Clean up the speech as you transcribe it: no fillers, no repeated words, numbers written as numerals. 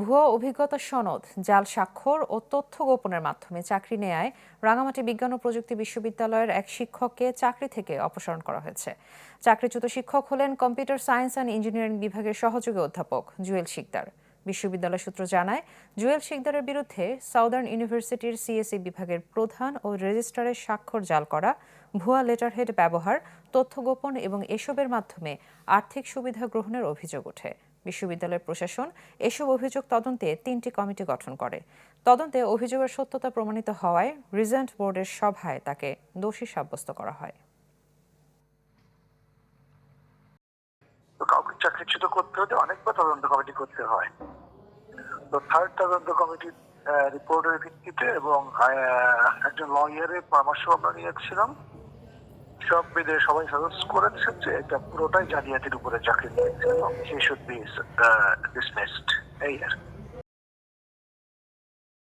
ভুয়া অভিজ্ঞতা সনদ, জাল স্বাক্ষর ও তথ্য গোপনের মাধ্যমে চাকরি নেয়ায় রাঙামাটি বিজ্ঞান ও প্রযুক্তি বিশ্ববিদ্যালয়ের এক শিক্ষককে চাকরি থেকে অপসারণ করা হয়েছে। চাকরিচ্যুত শিক্ষক হলেন কম্পিউটার সায়েন্স অ্যান্ড ইঞ্জিনিয়ারিং বিভাগের সহযোগী অধ্যাপক জুয়েল শিকদার। বিশ্ববিদ্যালয় সূত্র জানায়, জুয়েল শিকদারের বিরুদ্ধে সাউদার্ন ইউনিভার্সিটির সিএসই বিভাগের প্রধান ও রেজিস্ট্রারের স্বাক্ষর জাল করা, ভুয়া লেটারহেড ব্যবহার, তথ্য গোপন এবং এসবের মাধ্যমে আর্থিক সুবিধা গ্রহণের অভিযোগ ওঠে। বিশ্ববিদ্যালয় প্রশাসন এসব অভিযোগ তদন্তে 3টি কমিটি গঠন করে। তদন্তে অভিযোগের সত্যতা প্রমাণিত হওয়ায় রিজেন্ট বোর্ডের সভায় তাকে দোষী সাব্যস্ত করা হয়। কাউকে চাকরিচ্যুত করতে হলে অনেকবার তদন্ত কমিটি করতে হয়। তো থার্ড তদন্ত কমিটির রিপোর্টের ভিত্তিতে এবং একজন লয়ারের পরামর্শ আমরা নিয়েছিলাম, সব মিলে সবাই সাজেস্ট করেছে যে এটা পুরোটাই জালিয়াতির উপরে চাকরি নিয়েছে এবং হি শুড বি ডিসমিসড। এই আর